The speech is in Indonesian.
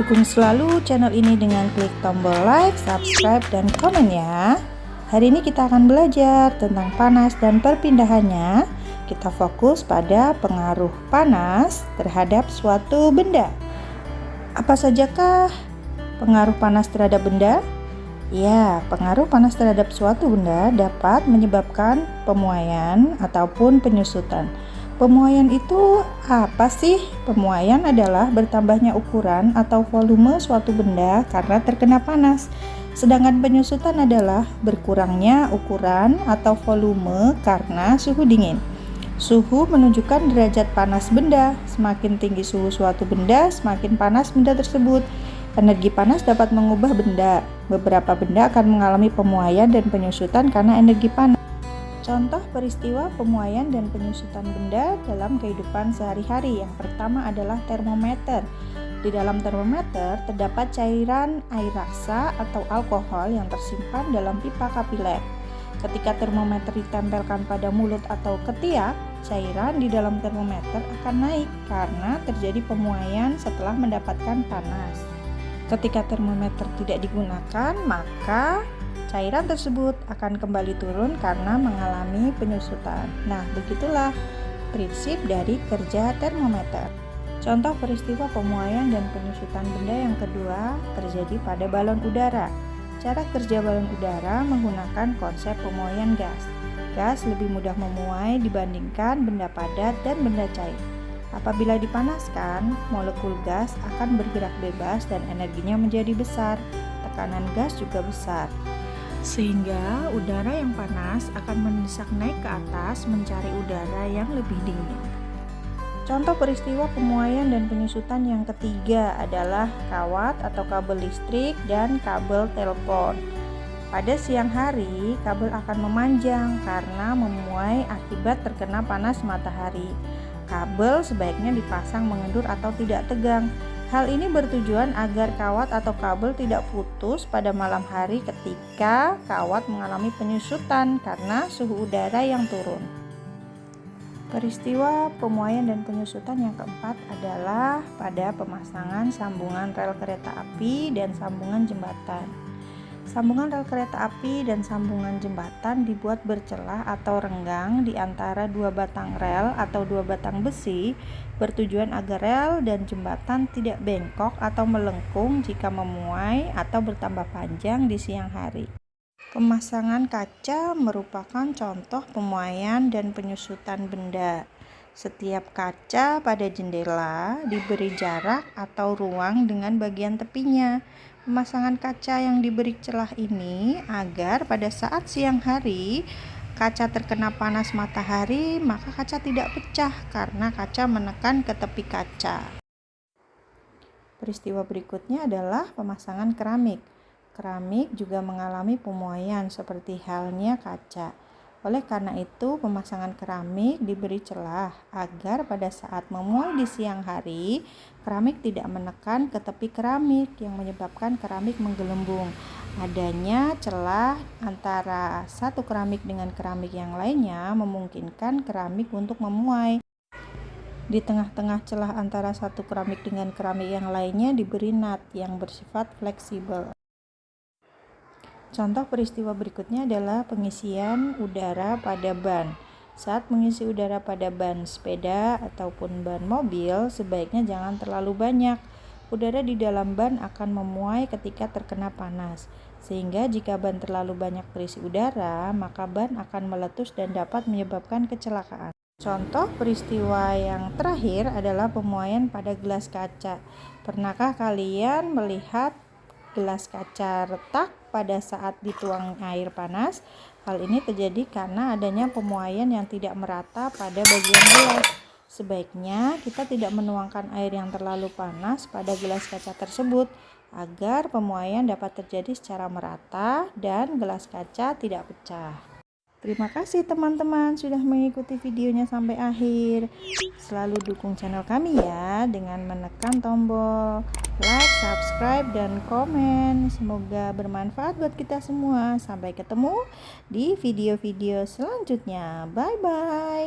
Dukung selalu channel ini dengan klik tombol like, subscribe, dan komen ya. Hari ini kita akan belajar tentang panas dan perpindahannya. Kita fokus pada pengaruh panas terhadap suatu benda. Apa sajakah pengaruh panas terhadap benda? Ya, pengaruh panas terhadap suatu benda dapat menyebabkan pemuaian ataupun penyusutan. Pemuaian itu apa sih? Pemuaian adalah bertambahnya ukuran atau volume suatu benda karena terkena panas. Sedangkan penyusutan adalah berkurangnya ukuran atau volume karena suhu dingin. Suhu menunjukkan derajat panas benda. Semakin tinggi suhu suatu benda, semakin panas benda tersebut. Energi panas dapat mengubah benda. Beberapa benda akan mengalami pemuaian dan penyusutan karena energi panas. Contoh peristiwa pemuaian dan penyusutan benda dalam kehidupan sehari-hari. Yang pertama adalah termometer. Di dalam termometer terdapat cairan air raksa atau alkohol yang tersimpan dalam pipa kapiler. Ketika termometer ditempelkan pada mulut atau ketiak, cairan di dalam termometer akan naik karena terjadi pemuaian setelah mendapatkan panas. Ketika termometer tidak digunakan, maka cairan tersebut akan kembali turun karena mengalami penyusutan. Nah, begitulah prinsip dari kerja termometer. Contoh peristiwa pemuaian dan penyusutan benda yang kedua terjadi pada balon udara. Cara kerja balon udara menggunakan konsep pemuaian gas. Gas lebih mudah memuai dibandingkan benda padat dan benda cair. Apabila dipanaskan, molekul gas akan bergerak bebas dan energinya menjadi besar. Tekanan gas juga besar, sehingga udara yang panas akan mendesak naik ke atas mencari udara yang lebih dingin. Contoh peristiwa pemuaian dan penyusutan yang ketiga adalah kawat atau kabel listrik dan kabel telepon. Pada siang hari, kabel akan memanjang karena memuai akibat terkena panas matahari. Kabel sebaiknya dipasang mengendur atau tidak tegang. Hal ini bertujuan agar kawat atau kabel tidak putus pada malam hari ketika kawat mengalami penyusutan karena suhu udara yang turun. Peristiwa pemuaian dan penyusutan yang keempat adalah pada pemasangan sambungan rel kereta api dan sambungan jembatan. Sambungan rel kereta api dan sambungan jembatan dibuat bercelah atau renggang di antara dua batang rel atau dua batang besi, bertujuan agar rel dan jembatan tidak bengkok atau melengkung jika memuai atau bertambah panjang di siang hari. Pemasangan kaca merupakan contoh pemuaian dan penyusutan benda. Setiap kaca pada jendela diberi jarak atau ruang dengan bagian tepinya. Pemasangan kaca yang diberi celah ini agar pada saat siang hari kaca terkena panas matahari, maka kaca tidak pecah karena kaca menekan ke tepi kaca. Peristiwa berikutnya adalah pemasangan keramik. Keramik juga mengalami pemuaian seperti halnya kaca. Oleh karena itu, pemasangan keramik diberi celah agar pada saat memuai di siang hari, keramik tidak menekan ke tepi keramik yang menyebabkan keramik menggelembung. Adanya celah antara satu keramik dengan keramik yang lainnya memungkinkan keramik untuk memuai. Di tengah-tengah celah antara satu keramik dengan keramik yang lainnya diberi nut yang bersifat fleksibel. Contoh peristiwa berikutnya adalah pengisian udara pada ban. Saat mengisi udara pada ban sepeda ataupun ban mobil, sebaiknya jangan terlalu banyak. Udara di dalam ban akan memuai ketika terkena panas, sehingga jika ban terlalu banyak berisi udara, maka ban akan meletus dan dapat menyebabkan kecelakaan. Contoh peristiwa yang terakhir adalah pemuaian pada gelas kaca. Pernahkah kalian melihat gelas kaca retak pada saat dituang air panas? Hal ini terjadi karena adanya pemuaian yang tidak merata pada bagian gelas. Sebaiknya kita tidak menuangkan air yang terlalu panas pada gelas kaca tersebut agar pemuaian dapat terjadi secara merata dan gelas kaca tidak pecah. Terima kasih teman-teman sudah mengikuti videonya sampai akhir. Selalu dukung channel kami ya dengan menekan tombol like, subscribe, dan komen. Semoga bermanfaat buat kita semua. Sampai ketemu di video-video selanjutnya. Bye-bye.